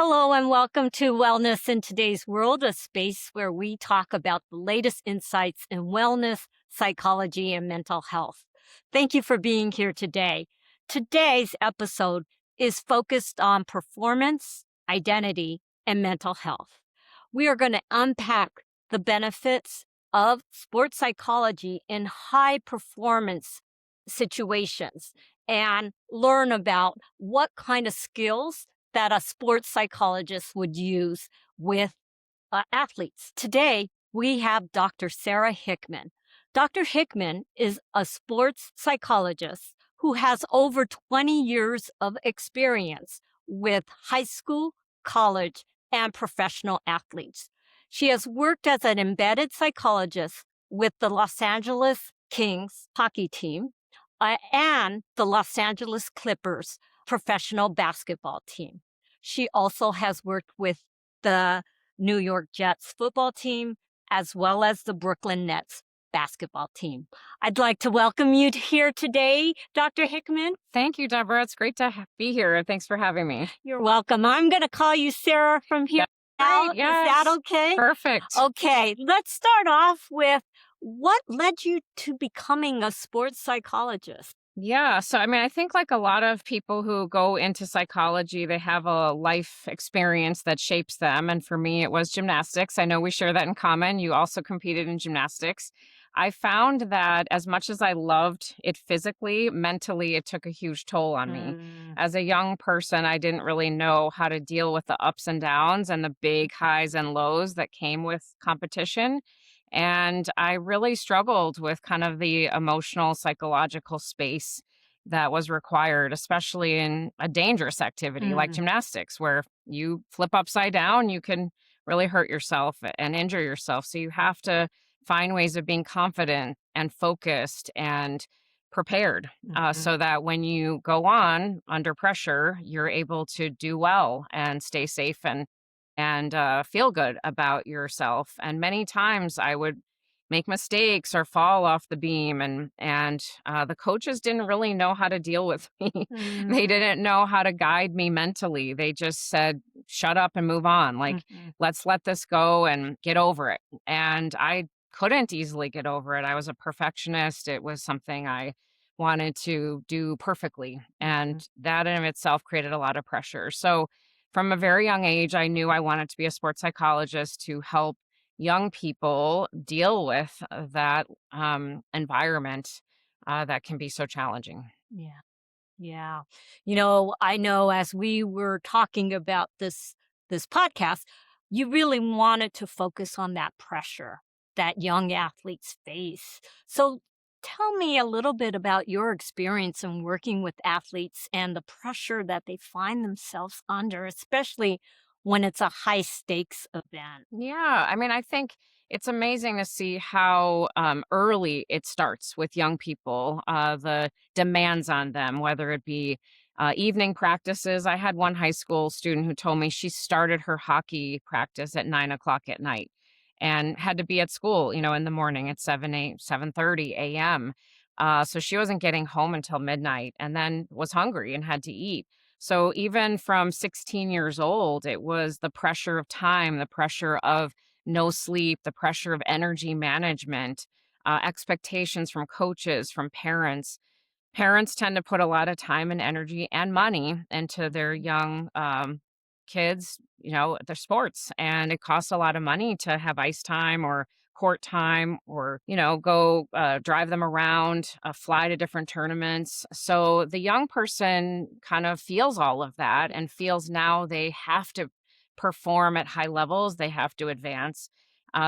Hello and welcome to Wellness in Today's World, a space where we talk about the latest insights in wellness, psychology, and mental health. Thank you for being here today. Today's episode is focused on performance, identity, and mental health. We are going to unpack the benefits of sports psychology in high performance situations and learn about what kind of skills that a sports psychologist would use with athletes. Today, we have Dr. Sara Hickmann. Dr. Hickmann is a sports psychologist who has over 20 years of experience with high school, college, and professional athletes. She has worked as an embedded psychologist with the Los Angeles Kings hockey team and the Los Angeles Clippers professional basketball team. She also has worked with the New York Jets football team as well as the Brooklyn Nets basketball team. I'd like to welcome you here today, Dr. Hickmann. Thank you, Deborah. It's great to be here. Thanks for having me. You're welcome. I'm going to call you Sarah from here out. Yes. Is that okay? Perfect. Okay, let's start off with what led you to becoming a sports psychologist? Yeah. So, I think like a lot of people who go into psychology, they have a life experience that shapes them. And for me, it was gymnastics. I know we share that in common. You also competed in gymnastics. I found that as much as I loved it physically, mentally, it took a huge toll on me. As a young person, I didn't really know how to deal with the ups and downs and the big highs and lows that came with competition. And I really struggled with kind of the emotional, psychological space that was required, especially in a dangerous activity like gymnastics, where if you flip upside down, you can really hurt yourself and injure yourself. So you have to find ways of being confident and focused and prepared so that when you go on under pressure, you're able to do well and stay safe and feel good about yourself. And many times I would make mistakes or fall off the beam, and the coaches didn't really know how to deal with me. They didn't know how to guide me mentally. They just said, "Shut up and move on. Like, let's let this go and get over it." And I couldn't easily get over it. I was a perfectionist. It was something I wanted to do perfectly, and that in itself created a lot of pressure. So from a very young age, I knew I wanted to be a sports psychologist to help young people deal with that environment that can be so challenging. Yeah. Yeah. I know as we were talking about this podcast, you really wanted to focus on that pressure that young athletes face. So tell me a little bit about your experience in working with athletes and the pressure that they find themselves under, especially when it's a high stakes event. Yeah, I think it's amazing to see how early it starts with young people, the demands on them, whether it be evening practices. I had one high school student who told me she started her hockey practice at 9 o'clock at night and had to be at school, in the morning at 7:30 a.m. So she wasn't getting home until midnight and then was hungry and had to eat. So even from 16 years old, it was the pressure of time, the pressure of no sleep, the pressure of energy management, expectations from coaches, from parents. Parents tend to put a lot of time and energy and money into their young kids, their sports. And it costs a lot of money to have ice time or court time or, go drive them around, fly to different tournaments. So the young person kind of feels all of that and feels now they have to perform at high levels, they have to advance.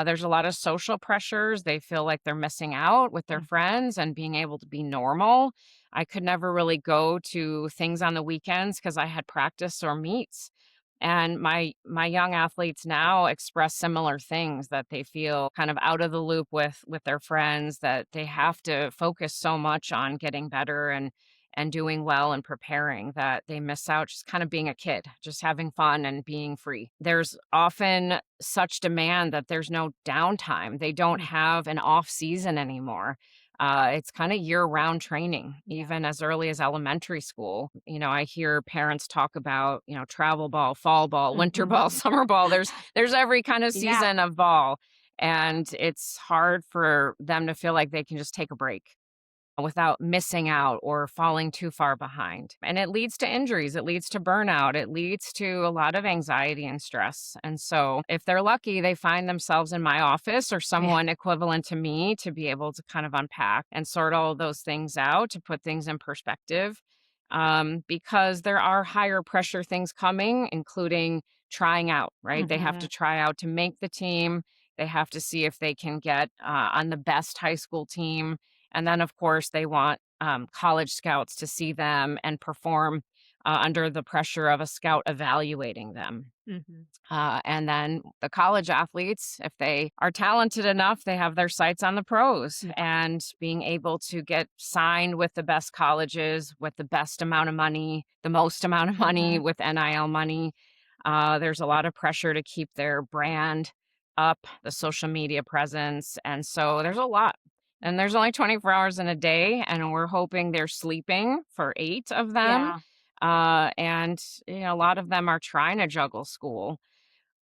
There's a lot of social pressures. They feel like they're missing out with their friends and being able to be normal. I could never really go to things on the weekends because I had practice or meets. And my young athletes now express similar things, that they feel kind of out of the loop with their friends, that they have to focus so much on getting better and doing well and preparing, that they miss out just kind of being a kid, just having fun and being free. There's often such demand that there's no downtime. They don't have an off season anymore. It's kind of year-round training, Yeah. even as early as elementary school. I hear parents talk about, travel ball, fall ball, winter Mhm. ball, summer ball. There's every kind of Yeah. season of ball, and it's hard for them to feel like they can just take a break without missing out or falling too far behind. And it leads to injuries, it leads to burnout, it leads to a lot of anxiety and stress. And so, if they're lucky, they find themselves in my office or Yeah. someone equivalent to me to be able to kind of unpack and sort all those things out to put things in perspective. Because there are higher pressure things coming, including trying out, right? They have to Mhm. try out to make the team. They have to see if they can get on the best high school team, and then, of course, they want college scouts to see them and perform under the pressure of a scout evaluating them. Mhm. And then the college athletes, if they are talented enough, they have their sights on the pros Yeah. and being able to get signed with the best colleges with the best amount of money, the most amount of money Mhm. with NIL money. There's a lot of pressure to keep their brand up, the social media presence. And so there's a lot. And there's only 24 hours in a day, and we're hoping they're sleeping for 8 of them. Yeah. And a lot of them are trying to juggle school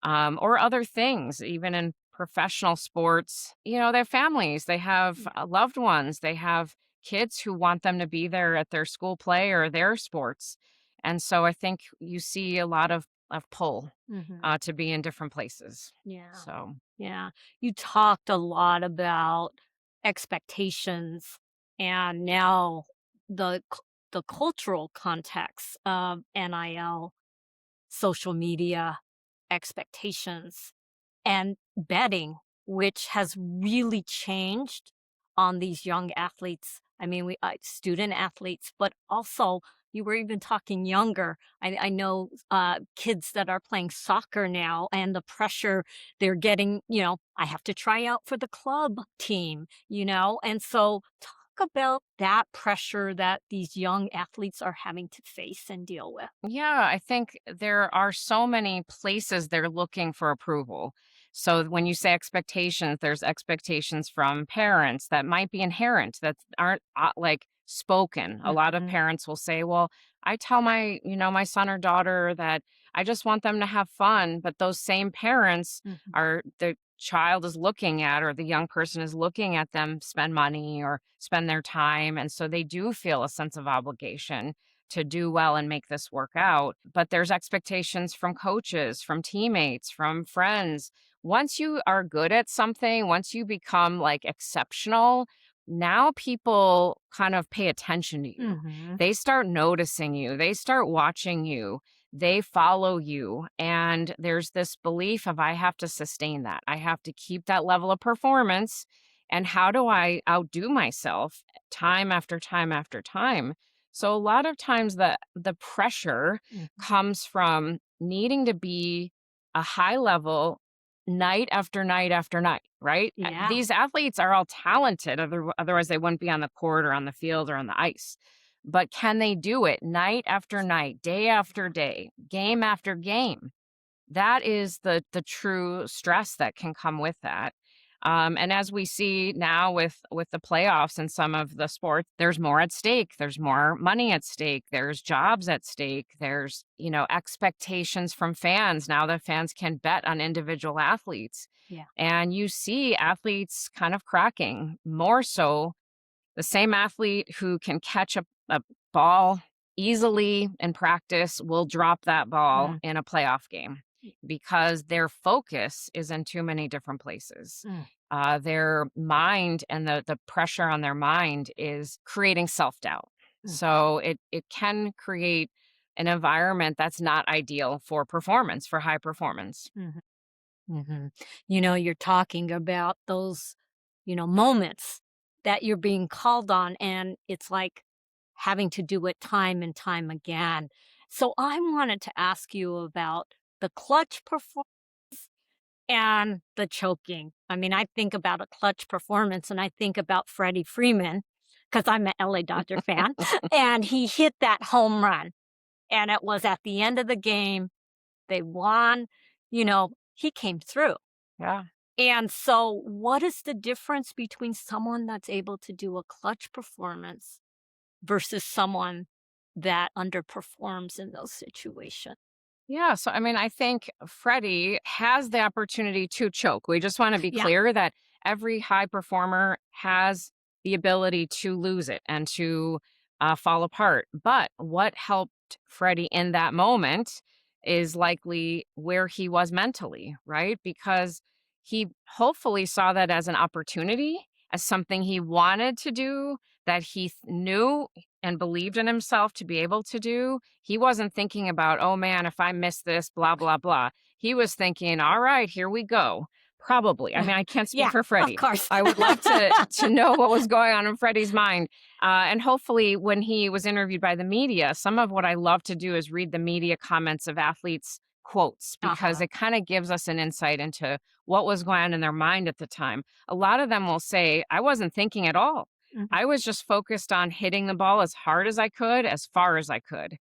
or other things, even in professional sports. They have families, they have loved ones, they have kids who want them to be there at their school play or their sports. And so I think you see a lot of pull Mhm. to be in different places. Yeah. So, Yeah. You talked a lot about expectations and now the cultural context of NIL, social media expectations, and betting, which has really changed on these young athletes. I mean, student athletes, but also you were even talking younger. I know kids that are playing soccer now, and the pressure they're getting. I have to try out for the club team. And so talk about that pressure that these young athletes are having to face and deal with. yeah, I think there are so many places they're looking for approval. So when you say expectations, there's expectations from parents that might be inherent that aren't like spoken. A lot of Mhm. parents will say, "Well, I tell my son or daughter that I just want them to have fun," but those same parents Mhm. are the child is looking at or the young person is looking at them spend money or spend their time, and so they do feel a sense of obligation to do well and make this work out. But there's expectations from coaches, from teammates, from friends. Once you are good at something, once you become like exceptional, now people kind of pay attention to you. Mhm. They start noticing you, they start watching you, they follow you. And there's this belief of I have to sustain that. I have to keep that level of performance. And how do I outdo myself time after time after time? So a lot of times the pressure Mhm. comes from needing to be a high level night after night after night, right? Yeah. These athletes are all talented, otherwise they wouldn't be on the court or on the field or on the ice. But can they do it night after night, day after day, game after game? That is the true stress that can come with that. And as we see now with the playoffs and some of the sports, there's more at stake. There's more money at stake. There's jobs at stake. There's expectations from fans. Now that fans can bet on individual athletes, Yeah. and you see athletes kind of cracking more so the same athlete who can catch a ball easily in practice will drop that ball Mm. in a playoff game because their focus is in too many different places. Mm. Their mind and the pressure on their mind is creating self doubt. Mm. So it can create an environment that's not ideal for performance, for high performance. Mhm. Mhm. You're talking about those, moments that you're being called on, and it's like having to do it time and time again. So I wanted to ask you about the clutch performance and the choking. I mean, I think about a clutch performance and I think about Freddie Freeman because I'm an LA Dodger fan, and he hit that home run, and it was at the end of the game. They won. He came through. Yeah. And so, what is the difference between someone that's able to do a clutch performance versus someone that underperforms in those situations? Yeah, so I mean, I think Freddie has the opportunity to choke. We just want to be Yeah. clear that every high performer has the ability to lose it and to fall apart. But what helped Freddie in that moment is likely where he was mentally, right? Because he hopefully saw that as an opportunity, as something he wanted to do, that he knew and believed in himself to be able to do. He wasn't thinking about, "Oh man, if I miss this, blah, blah, blah." He was thinking, "All right, here we go." Probably. I mean, I can't speak Yeah, for of Freddie. course. I would love to know what was going on in Freddie's mind. And hopefully, when he was interviewed by the media, some of what I love to do is read the media comments of athletes' quotes because Uh-huh. it kind of gives us an insight into what was going on in their mind at the time. A lot of them will say, "I wasn't thinking at all. Mhm. I was just focused on hitting the ball as hard as I could, as far as I could."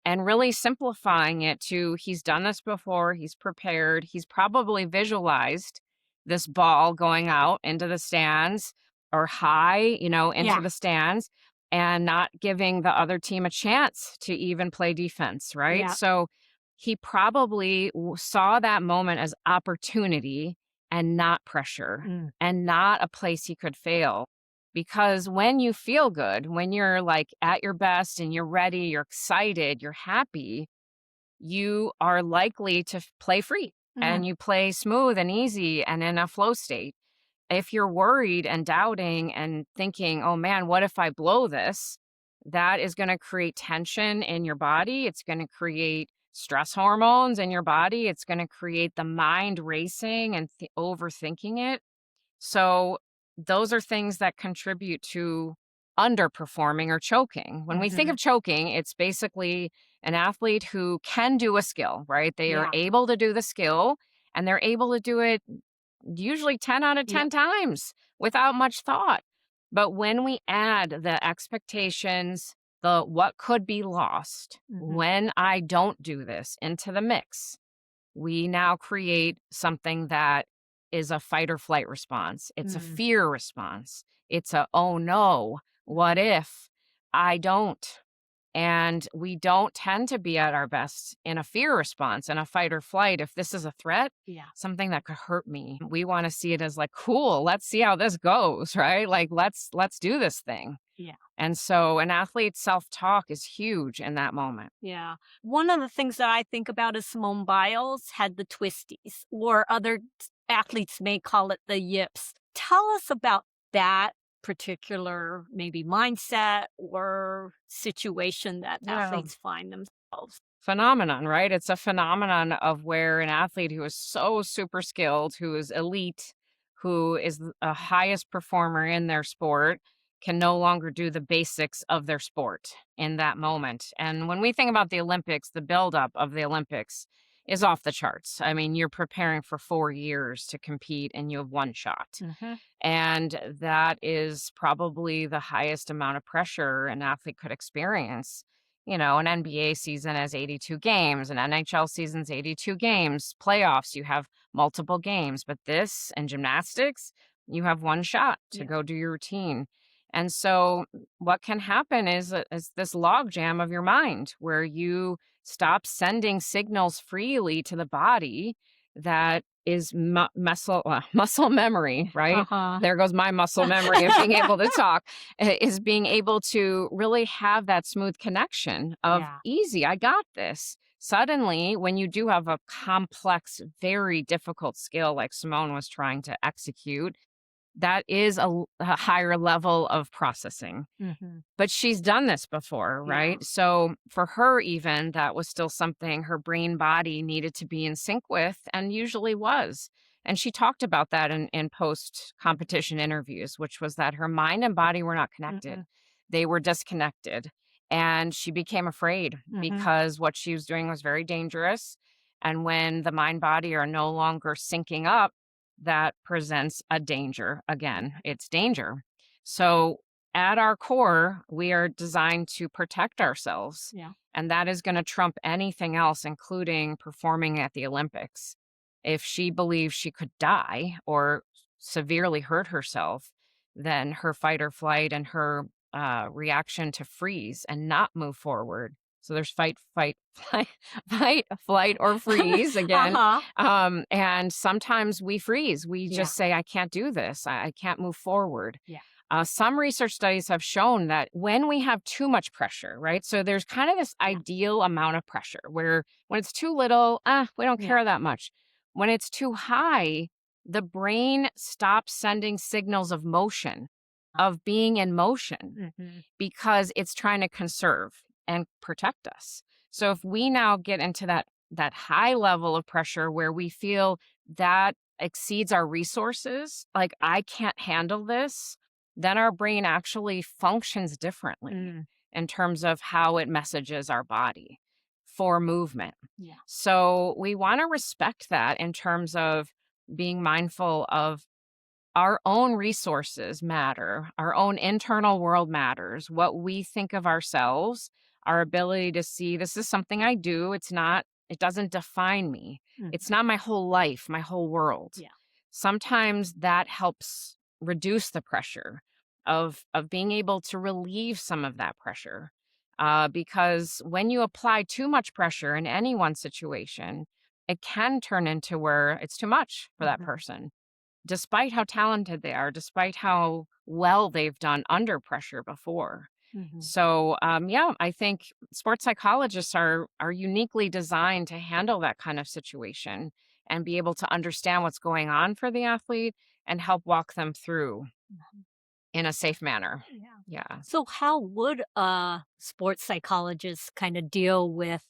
And really simplifying it to he's done this before, he's prepared, he's probably visualized this ball going out into the stands or high, into Yeah, the stands and not giving the other team a chance to even play defense, right? yeah. So he probably saw that moment as opportunity and not pressure Mm. and not a place he could fail. Because when you feel good, when you're like at your best and you're ready, you're excited, you're happy, you are likely to play free Mhm. and you play smooth and easy and in a flow state. If you're worried and doubting and thinking, "Oh man, what if I blow this?" That is going to create tension in your body. It's going to create stress hormones in your body. It's going to create the mind racing and overthinking it. So those are things that contribute to underperforming or choking. When we think Mhm. of choking, it's basically an athlete who can do a skill, right? They are Yeah. able to do the skill and they're able to do it usually 10 out of Yep. 10 times without much thought. But when we add the expectations, the what could be lost Mhm. when I don't do this into the mix, we now create something that is a fight or flight response. It's a Mm. fear response. It's a, "Oh no, what Mhm. if I don't?" And we don't tend to be at our best in a fear response and a fight or flight. If this is a threat, Yeah. something that could hurt me, we want to see it as like, cool, let's see how this goes, right? Like let's do this thing. Yeah. And so an athlete's self-talk is huge in that moment. Yeah. One of the things that I think about is Simone Biles had the Twisties, or other athletes may call it the Yips. Tell us about that particular maybe mindset or situation that Yeah. athletes find themselves. Phenomenon, right? It's a phenomenon of where an athlete who is so super skilled, who is elite, who is a highest performer in their sport, can no longer do the basics of their sport in that moment. And when we think about the Olympics, the buildup of the Olympics is off the charts. I mean, you're preparing for 4 years to compete and you have one shot. Mhm. And that is probably the highest amount of pressure an athlete could experience. An NBA season has 82 games, an NHL season's 82 games, playoffs, you have multiple games. But this and gymnastics, you have one shot to Yeah. go do your routine. And so, what can happen is this logjam of your mind where you stop sending signals freely to the body that is muscle memory, right? Uh-huh. There goes my muscle memory of being able to talk, is being able to really have that smooth connection of Yeah. easy, I got this. Suddenly, when you do have a complex, very difficult skill like Simone was trying to execute, that is a higher level of processing. Mhm. But she's done this before, Yeah. right? So for her, even that was still something her brain body needed to be in sync with and usually was. And she talked about that in post competition interviews, which was that her mind and body were not connected, Mhm. they were disconnected. And she became afraid Mhm. because what she was doing was very dangerous. And when the mind body are no longer syncing up, that presents a danger. Again, it's danger. So at our core, we are designed to protect ourselves. Yeah. And that is going to trump anything else, including performing at the Olympics. If she believes she could die or severely hurt herself, then her fight or flight and her reaction to freeze and not move forward. So there's flight, fight, flight, or freeze again. Uh-huh. And sometimes we freeze. We Yeah. just say, I can't do this. I can't move forward. Yeah. Some research studies have shown that when we have too much pressure, right? So there's kind of this ideal amount of pressure where when it's too little, we don't Yeah. care that much. When it's too high, the brain stops sending signals of motion, of being in motion, Mhm. because it's trying to conserve and protect us. So if we now get into that high level of pressure where we feel that exceeds our resources, like I can't handle this, then our brain actually functions differently Mm. in terms of how it messages our body for movement. Yeah. So we want to respect that in terms of being mindful of our own resources matter, our own internal world matters, what we think of ourselves, our ability to see this is something I do. It doesn't define me. Mhm. It's not my whole life, my whole world. Yeah. Sometimes that helps reduce the pressure of being able to relieve some of that pressure. Because when you apply too much pressure in any one situation, it can turn into where it's too much for that Mhm. person despite how talented they are, despite how well they've done under pressure before. Mhm. So, yeah, I think sports psychologists are uniquely designed to handle that kind of situation and be able to understand what's going on for the athlete and help walk them through Mhm. in a safe manner. Yeah. Yeah. So how would a sports psychologist kind of deal with,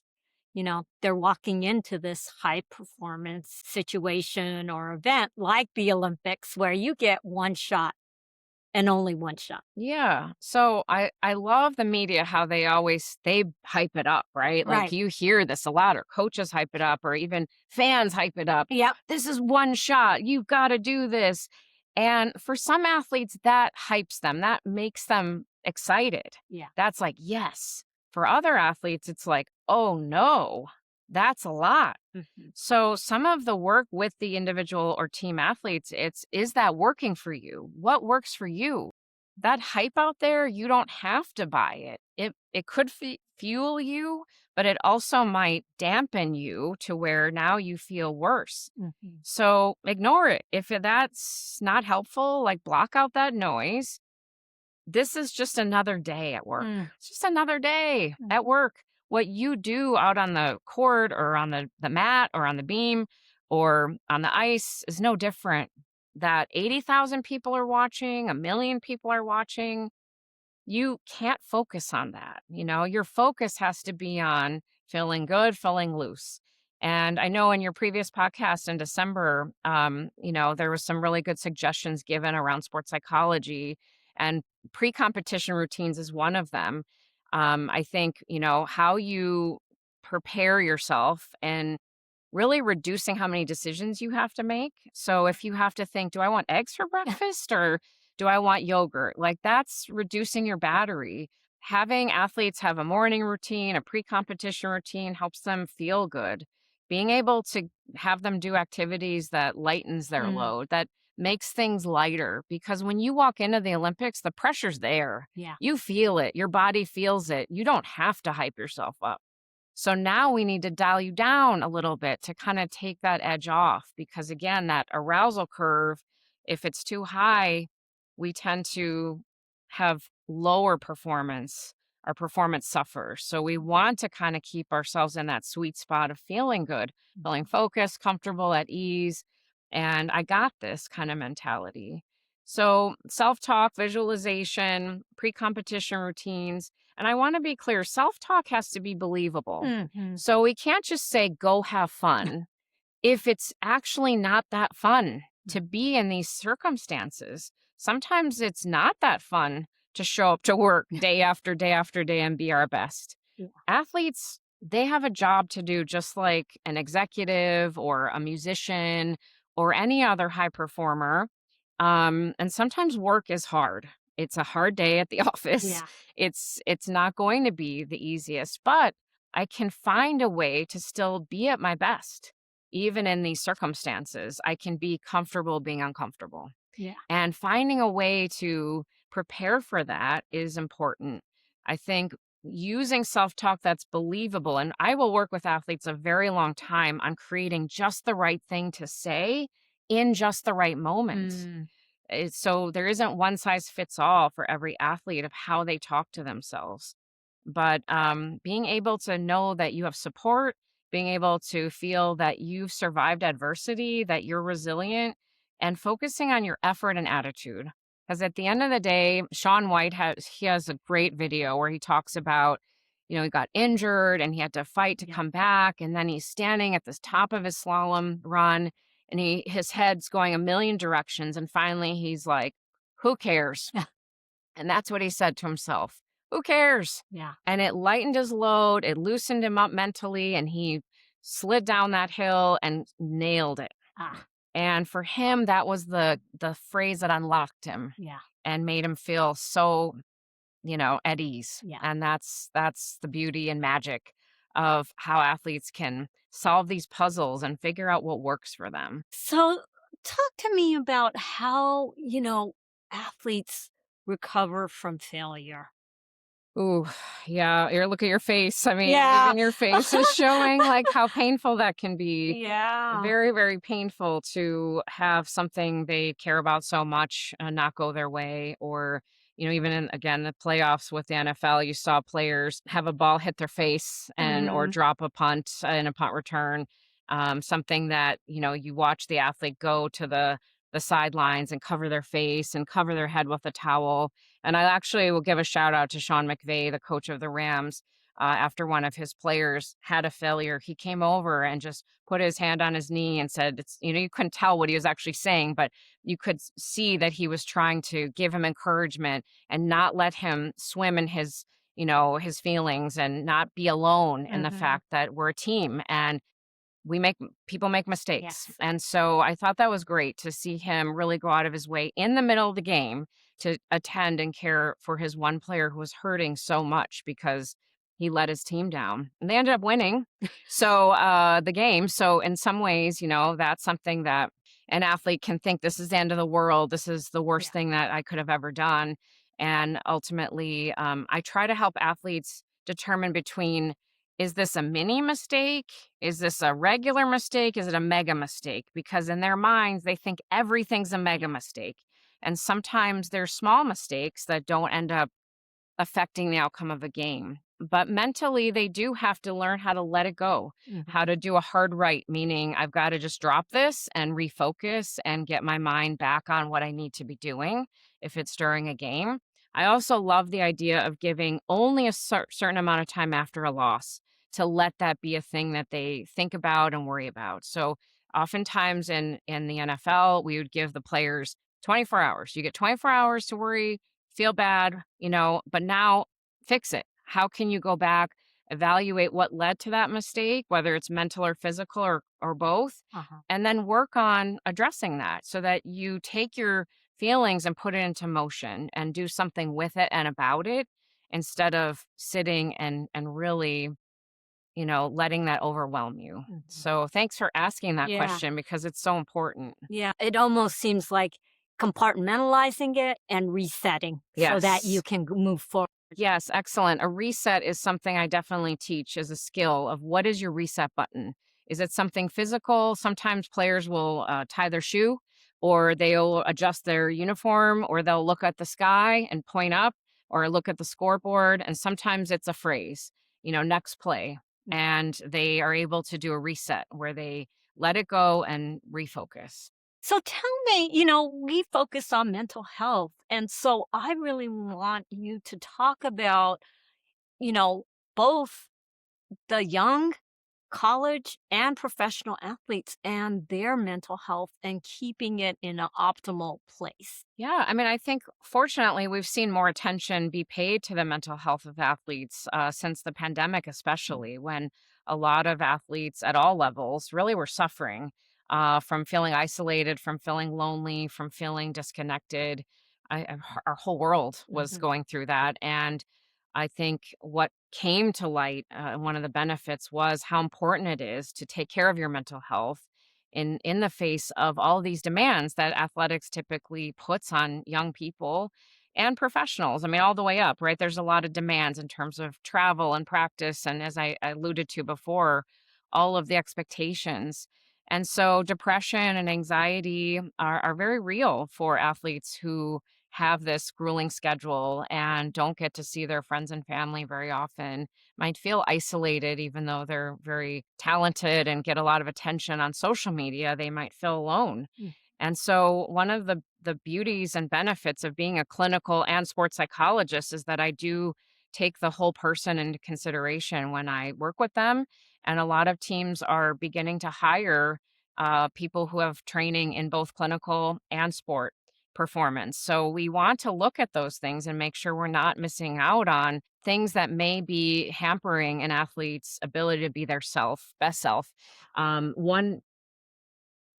they're walking into this high performance situation or event like the Olympics where you get one shot and only one shot. Yeah. So I love the media how they hype it up, right? Like Right. you hear this a lot or coaches hype it up or even fans hype it up. Yep. This is one shot. You've got to do this. And for some athletes that hypes them. That makes them excited. Yeah. That's like, yes. For other athletes it's like, "Oh no. That's a lot." Mhm. So some of the work with the individual or team athletes, is that working for you? What works for you? That hype out there, you don't have to buy it. It could fuel you, but it also might dampen you to where now you feel worse. Mhm. So ignore it. If that's not helpful, like block out that noise. This is just another day at work. Mm. It's just another day at Mhm. work. What you do out on the court or on the mat or on the beam or on the ice is no different. That 80,000 people are watching, 1,000,000 people are watching. You can't focus on that. Your focus has to be on feeling good, feeling loose. And I know in your previous podcast in December, there was some really good suggestions given around sports psychology and pre-competition routines is one of them. I think, how you prepare yourself and really reducing how many decisions you have to make. So if you have to think, do I want eggs for breakfast or do I want yogurt? Like that's reducing your battery. Having athletes have a morning routine, a pre competition routine helps them feel good. Being able to have them do activities that lightens their Mm. load, that makes things lighter. Because when you walk into the Olympics, the pressure's there. Yeah. You feel it, your body feels it. You don't have to hype yourself up. So now we need to dial you down a little bit to kind of take that edge off because again, that arousal curve, if it's too high, we tend to have lower performance. Our performance suffers. So we want to kind of keep ourselves in that sweet spot of feeling good, feeling focused, comfortable, at ease, and I got this kind of mentality. So self talk, visualization, pre competition routines, and I want to be clear self talk has to be believable. Mhm. So we can't just say, go have fun if it's actually not that fun to be in these circumstances. Sometimes it's not that fun to show up to work day after day after day and be our best. Yeah. Athletes, they have a job to do just like an executive or a musician or any other high performer. And sometimes work is hard. It's a hard day at the office. Yeah. It's not going to be the easiest, but I can find a way to still be at my best. even in these circumstances, I can be comfortable being uncomfortable. Yeah. And finding a way to prepare for that is important. I think using self talk that's believable, and I will work with athletes a very long time on creating just the right thing to say in just the right moment. Mm, So there isn't one size fits all for every athlete of how they talk to themselves. But being able to know that you have support, being able to feel that you've survived adversity, that you're resilient, and focusing on your effort and attitude. Because at the end of the day, Shaun White has a great video where he talks about, he got injured and he had to fight to yeah. come back, and then he's standing at the top of his slalom run, and his head's going a million directions, and finally he's like, "Who cares?" Yeah. And that's what he said to himself. Who cares? Yeah. And it lightened his load, it loosened him up mentally, and he slid down that hill and nailed it. Ah, And for him, that was the phrase that unlocked him yeah. and made him feel so, at ease. Yeah. And that's the beauty and magic of how athletes can solve these puzzles and figure out what works for them. So, talk to me about how, athletes recover from failure. Ooh, yeah, look at your face. I mean, Yeah. even your face is showing, like, how painful that can be. Yeah. Very, very painful to have something they care about so much not go their way. Or, even in, again, the playoffs with the NFL, you saw players have a ball hit their face or Mhm. drop a punt in a punt return. Something that, you watch the athlete go to the sidelines and cover their face and cover their head with a towel. And I actually will give a shout out to Sean McVay, the coach of the Rams. After one of his players had a failure, he came over and just put his hand on his knee and said, "It's," you couldn't tell what he was actually saying, but you could see that he was trying to give him encouragement and not let him swim in his feelings, and not be alone in the Mhm. fact that we're a team and people make mistakes. Yes. And so I thought that was great to see him really go out of his way in the middle of the game to attend and care for his one player who was hurting so much because he let his team down. And they ended up winning. So the game. So in some ways, that's something that an athlete can think, this is the end of the world. This is the worst Yeah. thing that I could have ever done. And ultimately, I try to help athletes determine between, is this a mini mistake? Is this a regular mistake? Is it a mega mistake? Because in their minds, they think everything's a Yeah. mega mistake. And sometimes there's small mistakes that don't end up affecting the outcome of a game. But mentally, they do have to learn how to let it go, Mhm. how to do a hard right, meaning I've got to just drop this and refocus and get my mind back on what I need to be doing if it's during a game. I also love the idea of giving only a certain amount of time after a loss to let that be a thing that they think about and worry about. So oftentimes in the NFL, we would give the players 24 hours. You get 24 hours to worry, feel bad, but now fix it. How can you go back, evaluate what led to that mistake, whether it's mental or physical or both, Uh-huh. and then work on addressing that so that you take your feelings and put it into motion and do something with it and about it instead of sitting and really, letting that overwhelm you. Mhm. So thanks for asking that Yeah. question because it's so important. Yeah. It almost seems like compartmentalizing it and resetting so that you Yes. can move forward. Yes, excellent. A reset is something I definitely teach as a skill of what is your reset button? Is it something physical? Sometimes players will tie their shoe, or they'll adjust their uniform, or they'll look at the sky and point up, or look at the scoreboard. And sometimes it's a phrase, next play. And they are able to do a reset where they let it go and refocus. So tell me, we focus on mental health. And so I really want you to talk about, you know, both the young college and professional athletes and their mental health and keeping it in an optimal place. Yeah, I mean, I think fortunately we've seen more attention be paid to the mental health of athletes since the pandemic, Mm. especially when a lot of athletes at all levels really were suffering from feeling isolated, from feeling lonely, from feeling disconnected. Our whole world was Mhm. going through that. And I think what came to light, one of the benefits was how important it is to take care of your mental health in the face of all these demands that athletics typically puts on young people and professionals. I mean, all the way up, right? There's a lot of demands in terms of travel and practice. And as I alluded to before, all of the expectations. And so depression and anxiety are very real for athletes who have this grueling schedule and don't get to see their friends and family very often, might feel isolated, even though they're very talented and get a lot of attention on social media, they might feel alone. Mm. And so one of the beauties and benefits of being a clinical and sports psychologist is that I do take the whole person into consideration when I work with them. And a lot of teams are beginning to hire people who have training in both clinical and sport performance. So we want to look at those things and make sure we're not missing out on things that may be hampering an athlete's ability to be their best self. One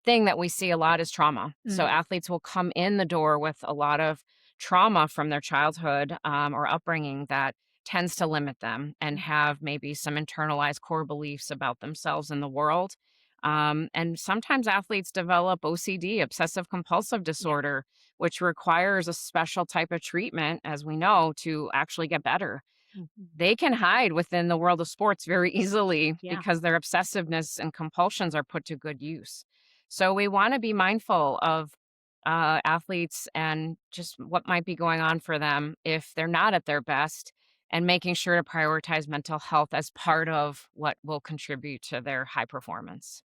thing that we see a lot is trauma. So Mm. athletes will come in the door with a lot of trauma from their childhood or upbringing that tends to limit them and have maybe some internalized core beliefs about themselves and the world. And sometimes athletes develop OCD, obsessive compulsive Yeah. disorder, which requires a special type of treatment, as we know, to actually get better. Mhm. They can hide within the world of sports very easily Yeah. because their obsessiveness and compulsions are put to good use. So we want to be mindful of athletes and just what might be going on for them if they're not at their best, and making sure to prioritize mental health as part of what will contribute to their high performance.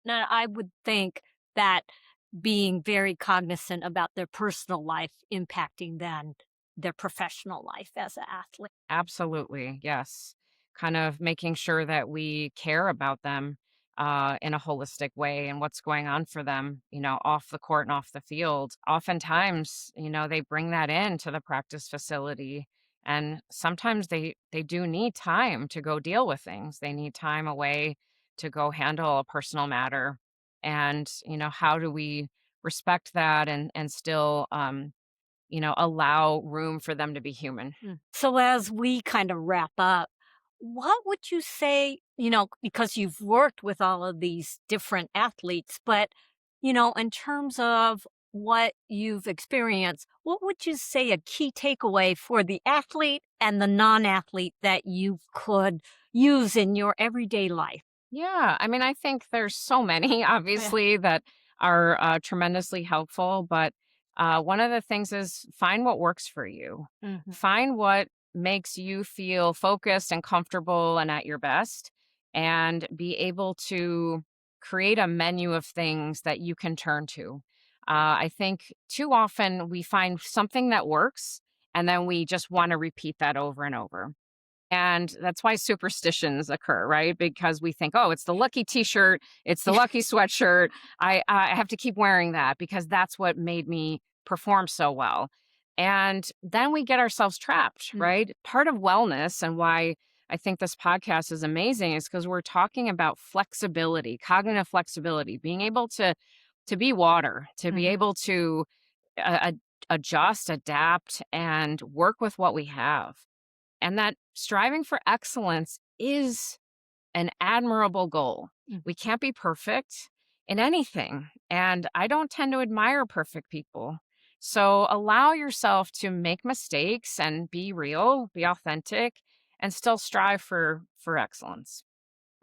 Now, I would think that being very cognizant about their personal life impacting then their professional life as an athlete. Absolutely, yes. Kind of making sure that we care about them in a holistic way and what's going on for them, off the court and off the field. Oftentimes, they bring that into the practice facility, and sometimes they do need time to go deal with things. They need time away to go handle a personal matter. And, how do we respect that and still allow room for them to be human? So as we kind of wrap up, what would you say, because you've worked with all of these different athletes, but, in terms of what you've experienced, what would you say a key takeaway for the athlete and the non-athlete that you could use in your everyday life? Yeah, I mean, I think there's so many, Yeah. obviously, that are tremendously helpful. But one of the things is find what works for you. Mhm. Find what makes you feel focused and comfortable and at your best, and be able to create a menu of things that you can turn to. I think too often we find something that works, and then we just want to repeat that over and over. And that's why superstitions occur, right? Because we think, oh, it's the lucky t-shirt, it's the lucky sweatshirt. I have to keep wearing that because that's what made me perform so well. And then we get ourselves trapped, Mm. right? Part of wellness and why I think this podcast is amazing is because we're talking about flexibility, cognitive flexibility, being able to be water, to be Mhm. able to uh, adjust, adapt, and work with what we have, and that striving for excellence is an admirable goal. Mm. We can't be perfect in anything. And I don't tend to admire perfect people. So allow yourself to make mistakes and be real, be authentic, and still strive for excellence.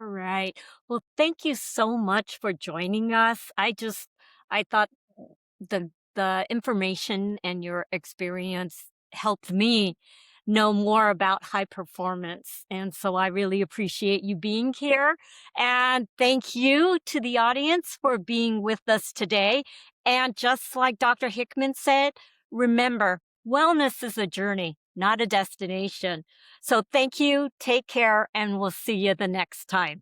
All right. Well, thank you so much for joining us. I thought the information and your experience helped me know more about high performance. And so I really appreciate you being here. And thank you to the audience for being with us today. And just like Dr. Hickman said, remember, wellness is a journey, not a destination. So thank you, take care, and we'll see you the next time.